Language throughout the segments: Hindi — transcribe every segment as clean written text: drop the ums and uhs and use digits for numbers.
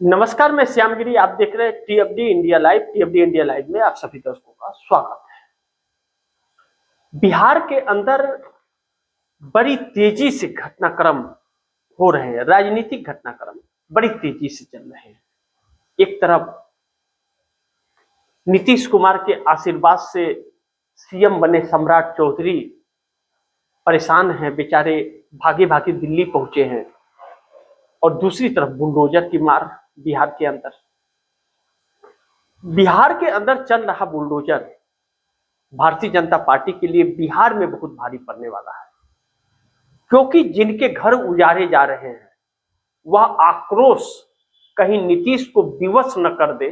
नमस्कार, मैं श्यामगिरी। आप देख रहे हैं टीएफडी इंडिया लाइव। टीएफडी इंडिया लाइव में आप सभी दर्शकों का स्वागत है। बिहार के अंदर बड़ी तेजी से घटनाक्रम हो रहे हैं, राजनीतिक घटनाक्रम बड़ी तेजी से चल रहे हैं। एक तरफ नीतीश कुमार के आशीर्वाद से सीएम बने सम्राट चौधरी परेशान हैं, बेचारे भागे भागे दिल्ली पहुंचे हैं, और दूसरी तरफ बुलडोजर की मार बिहार के अंदर चल रहा बुलडोजर भारतीय जनता पार्टी के लिए बिहार में बहुत भारी पड़ने वाला है, क्योंकि जिनके घर उजाड़े जा रहे हैं वह आक्रोश कहीं नीतीश को विवश न कर दे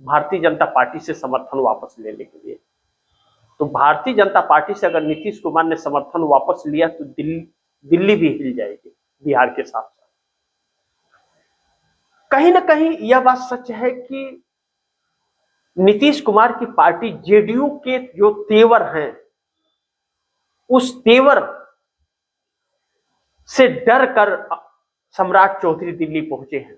भारतीय जनता पार्टी से समर्थन वापस लेने के लिए। तो भारतीय जनता पार्टी से अगर नीतीश कुमार ने समर्थन वापस लिया तो दिल्ली भी हिल जाएगी बिहार के साथ साथ। कहीं ना कहीं यह बात सच है कि नीतीश कुमार की पार्टी जेडीयू के जो तेवर हैं, उस तेवर से डर कर सम्राट चौधरी दिल्ली पहुंचे हैं।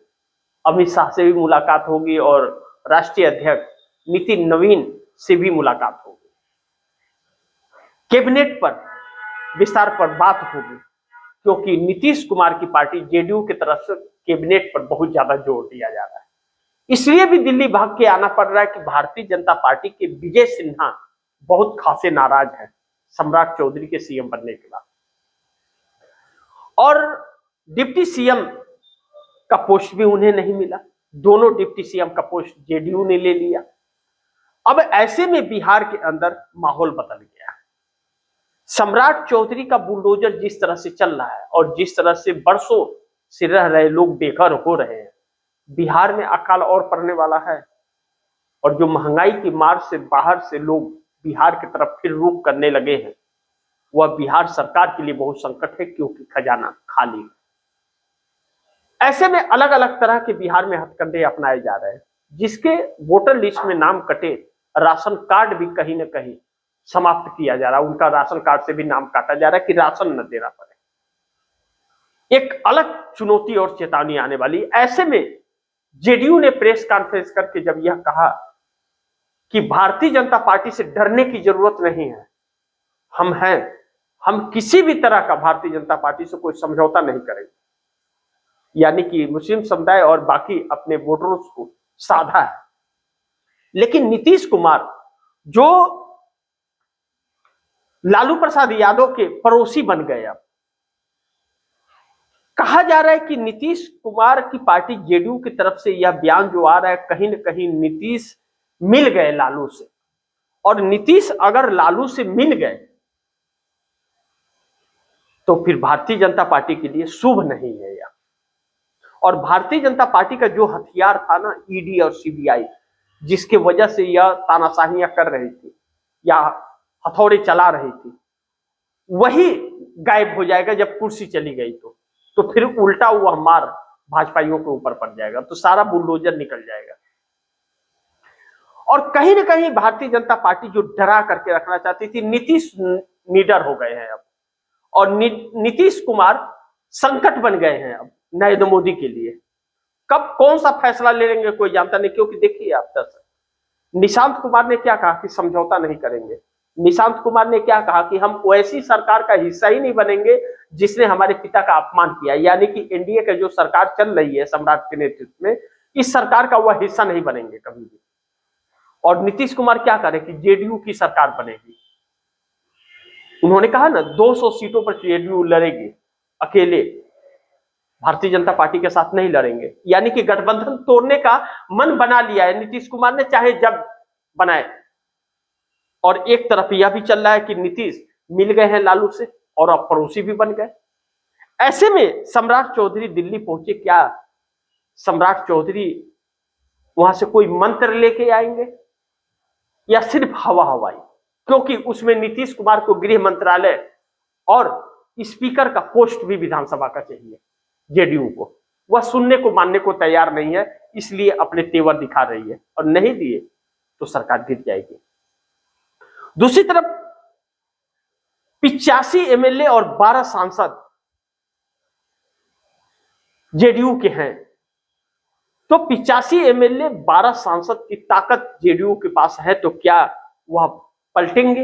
अमित शाह से भी मुलाकात होगी और राष्ट्रीय अध्यक्ष नितिन नवीन से भी मुलाकात होगी। कैबिनेट पर विस्तार पर बात होगी, क्योंकि नीतीश कुमार की पार्टी जेडीयू की तरफ से कैबिनेट पर बहुत ज्यादा जोर दिया जा रहा है। इसलिए भी दिल्ली भाग के आना पड़ रहा है कि भारतीय जनता पार्टी के विजय सिन्हा बहुत खासे नाराज हैं सम्राट चौधरी के सीएम बनने के बाद, और डिप्टी सीएम का पोस्ट भी उन्हें नहीं मिला। दोनों डिप्टी सीएम का पोस्ट जेडीयू ने ले लिया। अब ऐसे में बिहार के अंदर माहौल बदल गया है। सम्राट चौधरी का बुलडोजर जिस तरह से चल रहा है और जिस तरह से बरसों से रह रहे लोग बेघर हो रहे हैं, बिहार में अकाल और पड़ने वाला है। और जो महंगाई की मार से बाहर से लोग बिहार की तरफ फिर रुख करने लगे हैं, वह बिहार सरकार के लिए बहुत संकट है, क्योंकि खजाना खाली है। ऐसे में अलग अलग तरह के बिहार में हथकंडे अपनाए जा रहे हैं, जिसके वोटर लिस्ट में नाम कटे राशन कार्ड भी कहीं ना कहीं समाप्त किया जा रहा है। उनका राशन कार्ड से भी नाम काटा जा रहा है कि राशन न देना पड़े। एक अलग चुनौती और चेतावनी आने वाली। ऐसे में जेडीयू ने प्रेस कॉन्फ्रेंस करके जब यह कहा कि भारतीय जनता पार्टी से डरने की जरूरत नहीं है, हम हैं, हम किसी भी तरह का भारतीय जनता पार्टी से कोई समझौता नहीं करेंगे, यानी कि मुस्लिम समुदाय और बाकी अपने वोटरों को साधा है। लेकिन नीतीश कुमार जो लालू प्रसाद यादव के पड़ोसी बन गए, अब कहा जा रहा है कि नीतीश कुमार की पार्टी जेडीयू की तरफ से यह बयान जो आ रहा है, कहीं ना कहीं नीतीश मिल गए लालू से, और नीतीश अगर लालू से मिल गए तो फिर भारतीय जनता पार्टी के लिए शुभ नहीं है यह। और भारतीय जनता पार्टी का जो हथियार था ना, ईडी और सीबीआई, जिसके वजह से यह तानाशाहियां कर रही थी या हथौड़े चला रही थी, वही गायब हो जाएगा जब कुर्सी चली गई। तो फिर उल्टा वह मार भाजपाइयों के ऊपर पड़ जाएगा, तो सारा बुलडोजर निकल जाएगा। और कहीं ना कहीं भारतीय जनता पार्टी जो डरा करके रखना चाहती थी, नीतीश निडर हो गए हैं अब, और नीतीश कुमार संकट बन गए हैं अब नरेंद्र मोदी के लिए। कब कौन सा फैसला ले लेंगे कोई जानता नहीं, क्योंकि देखिए आप दर्शक, निशांत कुमार ने क्या कहा कि समझौता नहीं करेंगे। निशांत कुमार ने क्या कहा कि हम वैसी सरकार का हिस्सा ही नहीं बनेंगे जिसने हमारे पिता का अपमान किया, यानी कि एनडीए का जो सरकार चल रही है सम्राट के नेतृत्व में, इस सरकार का वह हिस्सा नहीं बनेंगे कभी भी। और नीतीश कुमार क्या करे कि जेडीयू की सरकार बनेगी। उन्होंने कहा ना 200 सीटों पर जेडीयू लड़ेगी, अकेले भारतीय जनता पार्टी के साथ नहीं लड़ेंगे, यानी कि गठबंधन तोड़ने का मन बना लिया है नीतीश कुमार ने, चाहे जब बनाए। और एक तरफ यह भी चल रहा है कि नीतीश मिल गए हैं लालू से और अब पड़ोसी भी बन गए। ऐसे में सम्राट चौधरी दिल्ली पहुंचे, क्या सम्राट चौधरी वहां से कोई मंत्र लेके आएंगे या सिर्फ हवा हवाई? क्योंकि उसमें नीतीश कुमार को गृह मंत्रालय और स्पीकर का पोस्ट भी विधानसभा का चाहिए। जेडीयू को वह सुनने को मानने को तैयार नहीं है, इसलिए अपने तेवर दिखा रही है, और नहीं दिए तो सरकार गिर जाएगी। दूसरी तरफ 85 एमएलए और 12 सांसद जेडीयू के हैं, तो 85 एमएलए 12 सांसद की ताकत जेडीयू के पास है, तो क्या वह पलटेंगे?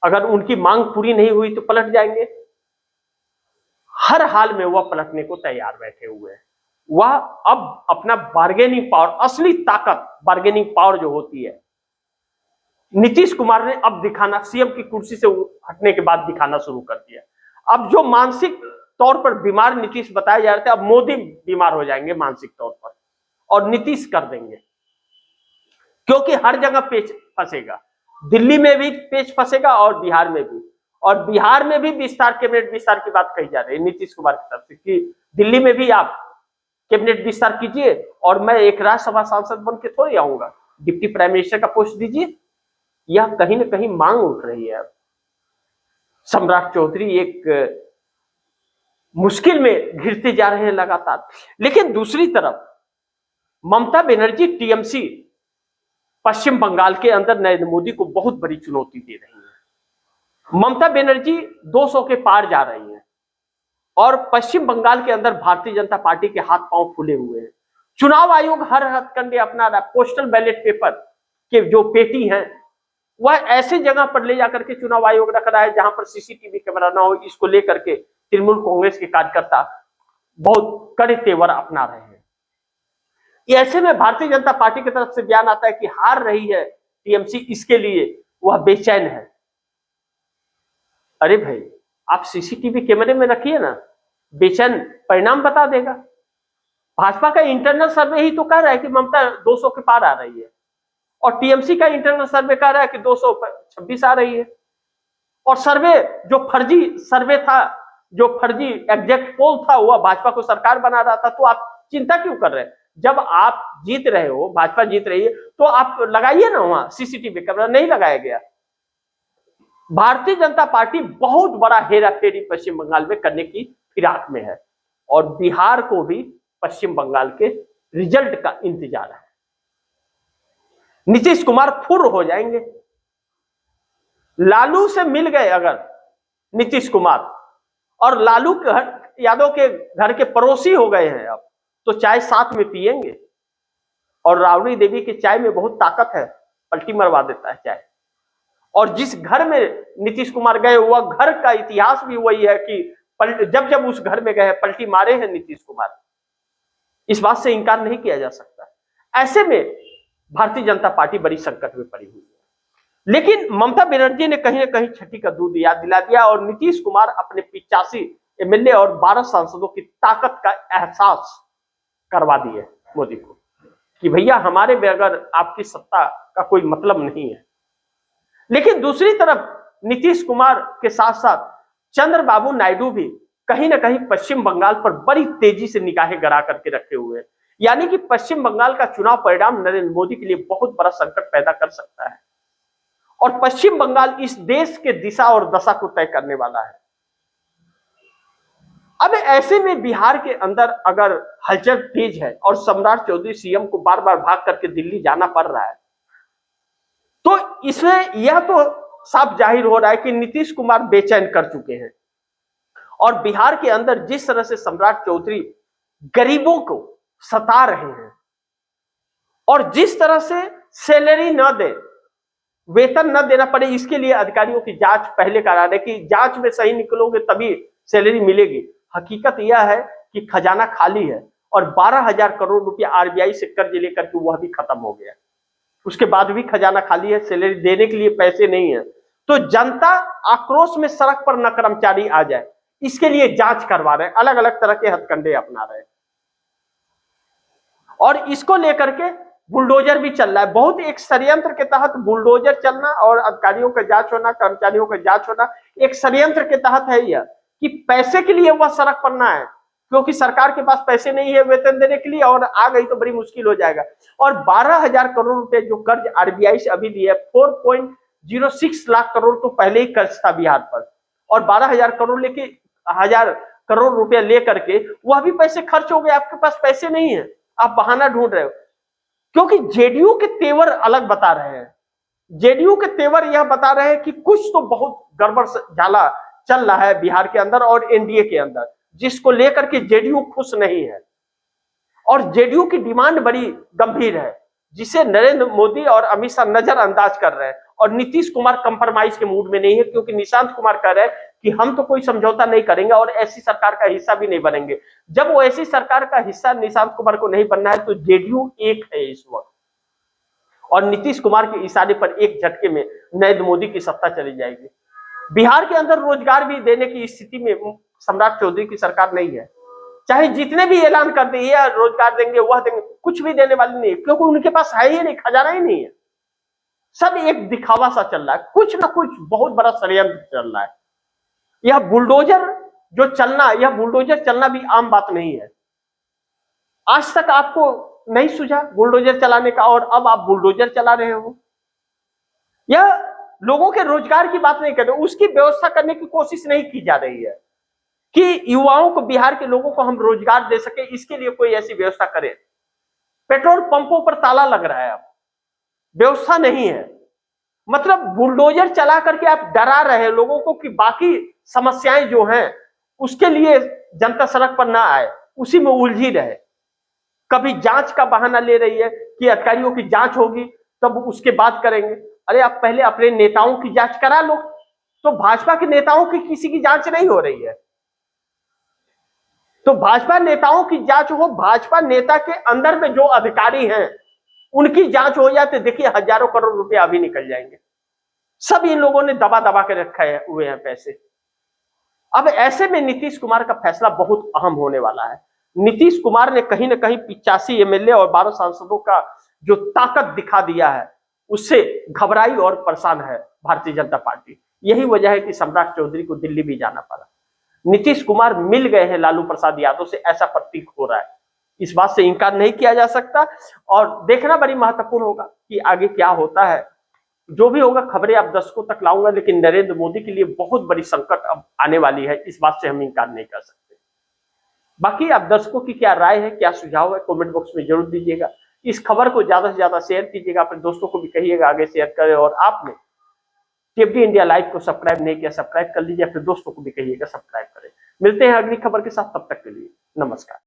अगर उनकी मांग पूरी नहीं हुई तो पलट जाएंगे। हर हाल में वह पलटने को तैयार बैठे हुए हैं। वह अब अपना बार्गेनिंग पावर, असली ताकत, बार्गेनिंग पावर जो होती है, नीतीश कुमार ने अब दिखाना, सीएम की कुर्सी से हटने के बाद दिखाना शुरू कर दिया। अब जो मानसिक तौर पर बीमार नीतीश बताए जा रहे थे, अब मोदी बीमार हो जाएंगे मानसिक तौर पर और नीतीश कर देंगे, क्योंकि हर जगह पेच फंसेगा। दिल्ली में भी पेच फंसेगा और बिहार में भी। और बिहार में भी विस्तार, कैबिनेट विस्तार की बात कही जा रही है नीतीश कुमार की तरफ से कि दिल्ली में भी आप कैबिनेट विस्तार कीजिए और मैं एक राज्यसभा सांसद बन के थोड़ी आऊंगा, डिप्टी प्राइम मिनिस्टर का पोस्ट दीजिए। यह कहीं ना कहीं मांग उठ रही है। सम्राट चौधरी एक मुश्किल में घिरते जा रहे हैं लगातार। लेकिन दूसरी तरफ ममता बनर्जी टीएमसी पश्चिम बंगाल के अंदर नरेंद्र मोदी को बहुत बड़ी चुनौती दे रही है। ममता बनर्जी 200 के पार जा रही है और पश्चिम बंगाल के अंदर भारतीय जनता पार्टी के हाथ पांव फूले हुए हैं। चुनाव आयोग हर हथकंडे अपना रहा। पोस्टल बैलेट पेपर के जो पेटी हैं वह ऐसे जगह पर ले जाकर के चुनाव आयोग रख रहा है जहां पर सीसीटीवी कैमरा ना हो। इसको लेकर के तृणमूल कांग्रेस के कार्यकर्ता बहुत कड़े तेवर अपना रहे हैं। ऐसे में भारतीय जनता पार्टी की तरफ से बयान आता है कि हार रही है टीएमसी, इसके लिए वह बेचैन है। अरे भाई, आप सीसीटीवी कैमरे में रखिए ना, बेचैन परिणाम बता देगा। भाजपा का इंटरनल सर्वे ही तो कह रहा है कि ममता 200 के पार आ रही है और टीएमसी का इंटरनल सर्वे कह रहा है कि 226 आ रही है। और सर्वे जो फर्जी सर्वे था, जो फर्जी एग्जैक्ट पोल था, वह भाजपा को सरकार बना रहा था। तो आप चिंता क्यों कर रहे हैं? जब आप जीत रहे हो, भाजपा जीत रही है, तो आप लगाइए ना वहां सीसीटीवी कैमरा। नहीं लगाया गया। भारतीय जनता पार्टी बहुत बड़ा हेरा फेरी पश्चिम बंगाल में करने की फिराक में है और बिहार को भी पश्चिम बंगाल के रिजल्ट का इंतजार है। नीतीश कुमार फुर हो जाएंगे। लालू से मिल गए अगर नीतीश कुमार, और लालू यादव के घर के पड़ोसी हो गए हैं अब, तो चाय साथ में पिएंगे। और राबड़ी देवी की चाय में बहुत ताकत है, पलटी मरवा देता है चाय। और जिस घर में नीतीश कुमार गए, वह घर का इतिहास भी वही है कि जब जब उस घर में गए पलटी मारे हैं नीतीश कुमार। इस बात से इंकार नहीं किया जा सकता। ऐसे में भारतीय जनता पार्टी बड़ी संकट में पड़ी हुई है। लेकिन ममता बनर्जी ने कहीं ना कहीं छठी का दूध याद दिला दिया और नीतीश कुमार अपने 85 एमएलए और 12 सांसदों की ताकत का एहसास करवा दिए मोदी को कि भैया हमारे बगैर आपकी सत्ता का कोई मतलब नहीं है। लेकिन दूसरी तरफ नीतीश कुमार के साथ साथ चंद्रबाबू नायडू भी कहीं ना कहीं पश्चिम बंगाल पर बड़ी तेजी से निगाहें गड़ा करके रखे हुए हैं। यानी कि पश्चिम बंगाल का चुनाव परिणाम नरेंद्र मोदी के लिए बहुत बड़ा संकट पैदा कर सकता है और पश्चिम बंगाल इस देश के दिशा और दशा को तय करने वाला है। अब ऐसे में बिहार के अंदर अगर हलचल तेज है और सम्राट चौधरी सीएम को बार बार भाग करके दिल्ली जाना पड़ रहा है, तो इसमें यह तो साफ जाहिर हो रहा है कि नीतीश कुमार बेचैन कर चुके हैं। और बिहार के अंदर जिस तरह से सम्राट चौधरी गरीबों को सता रहे हैं और जिस तरह से सैलरी न दे, वेतन न देना पड़े, इसके लिए अधिकारियों की जांच पहले करा रहे कि जांच में सही निकलोगे तभी सैलरी मिलेगी। हकीकत यह है कि खजाना खाली है और 12,000 करोड़ रुपया आरबीआई से कर्ज लेकर के वह भी खत्म हो गया। उसके बाद भी खजाना खाली है, सैलरी देने के लिए पैसे नहीं है। तो जनता आक्रोश में सड़क पर न कर्मचारी आ जाए, इसके लिए जांच करवा रहे हैं, अलग अलग तरह के हथकंडे अपना रहे हैं। और इसको लेकर के बुलडोजर भी चल रहा है। बहुत एक षड्यंत्र के तहत बुलडोजर चलना और अधिकारियों का जांच होना, कर्मचारियों का जांच होना, एक षड्यंत्र के तहत है यह कि पैसे के लिए वह सड़क पर ना है, क्योंकि सरकार के पास पैसे नहीं है वेतन देने के लिए और आ गई तो बड़ी मुश्किल हो जाएगा। और 12,000 करोड़ रुपए जो कर्ज आरबीआई से अभी दिए, 4.06 लाख करोड़ तो पहले ही कर्ज था बिहार पर, और 12,000 करोड़ लेके 1,000 करोड़ रुपया लेकर के वह भी पैसे खर्च हो गए। आपके पास पैसे नहीं है, आप बहाना ढूंढ रहे हो, क्योंकि जेडीयू के तेवर अलग बता रहे हैं। जेडीयू के तेवर यह बता रहे हैं कि कुछ तो बहुत गड़बड़ झाला चल रहा है बिहार के अंदर और एनडीए के अंदर, जिसको लेकर के जेडीयू खुश नहीं है। और जेडीयू की डिमांड बड़ी गंभीर है, जिसे नरेंद्र मोदी और अमित शाह नजरअंदाज कर रहे हैं। और नीतीश कुमार कंप्रोमाइज के मूड में नहीं है, क्योंकि निशांत कुमार कह रहे हैं कि हम तो कोई समझौता नहीं करेंगे और ऐसी सरकार का हिस्सा भी नहीं बनेंगे। जब वो ऐसी सरकार का हिस्सा निशांत कुमार को नहीं बनना है, तो जेडीयू एक है इस वक्त, और नीतीश कुमार के इशारे पर एक झटके में नरेंद्र मोदी की सत्ता चली जाएगी। बिहार के अंदर रोजगार भी देने की स्थिति में सम्राट चौधरी की सरकार नहीं है। चाहे जितने भी ऐलान कर दे, ये रोजगार देंगे, वह देंगे, कुछ भी देने वाली नहीं है, क्योंकि उनके पास है ही नहीं, खजाना ही नहीं है। सब एक दिखावा सा चल रहा है, कुछ ना कुछ बहुत बड़ा षड्यंत्र चल रहा है। यह बुलडोजर जो चलना, यह बुलडोजर चलना भी आम बात नहीं है। आज तक आपको नहीं सूझा बुलडोजर चलाने का, और अब आप बुलडोजर चला रहे हो। यह लोगों के रोजगार की बात नहीं कर रहे, उसकी व्यवस्था करने की कोशिश नहीं की जा रही है कि युवाओं को, बिहार के लोगों को हम रोजगार दे सके, इसके लिए कोई ऐसी व्यवस्था करे। पेट्रोल पंपों पर ताला लग रहा है, अब व्यवस्था नहीं है। मतलब बुलडोजर चला करके आप डरा रहे हैं लोगों को कि बाकी समस्याएं जो हैं उसके लिए जनता सड़क पर ना आए, उसी में उलझी रहे। कभी जांच का बहाना ले रही है कि अधिकारियों की जांच होगी तब उसके बाद करेंगे। अरे आप पहले अपने नेताओं की जांच करा लो। तो भाजपा के नेताओं की किसी की जांच नहीं हो रही है, तो भाजपा नेताओं की जांच हो। भाजपा नेता के अंदर में जो अधिकारी हैं उनकी जांच हो जाए तो देखिए हजारों करोड़ रुपए अभी निकल जाएंगे। सब इन लोगों ने दबा दबा के रखे हुए हैं पैसे। अब ऐसे में नीतीश कुमार का फैसला बहुत अहम होने वाला है। नीतीश कुमार ने कहीं ना कहीं 85 एमएलए और 12 सांसदों का जो ताकत दिखा दिया है, उससे घबराई और परेशान है भारतीय जनता पार्टी। यही वजह है कि सम्राट चौधरी को दिल्ली भी जाना पड़ा। नीतीश कुमार मिल गए हैं लालू प्रसाद यादव से, ऐसा प्रतीक हो रहा है। इस बात से इंकार नहीं किया जा सकता, और देखना बड़ी महत्वपूर्ण होगा कि आगे क्या होता है। जो भी होगा खबरें आप दर्शकों तक लाऊंगा, लेकिन नरेंद्र मोदी के लिए बहुत बड़ी संकट अब आने वाली है, इस बात से हम इंकार नहीं कर सकते। बाकी आप दर्शकों की क्या राय है, क्या सुझाव है, कमेंट बॉक्स में जरूर दीजिएगा। इस खबर को ज्यादा से ज्यादा शेयर कीजिएगा, अपने दोस्तों को भी कहिएगा आगे शेयर करें। और आपने टीएफडी इंडिया लाइव को सब्सक्राइब नहीं किया, सब्सक्राइब कर लीजिए, अपने दोस्तों को भी कहिएगा सब्सक्राइब करें। मिलते हैं अगली खबर के साथ, तब तक के लिए नमस्कार।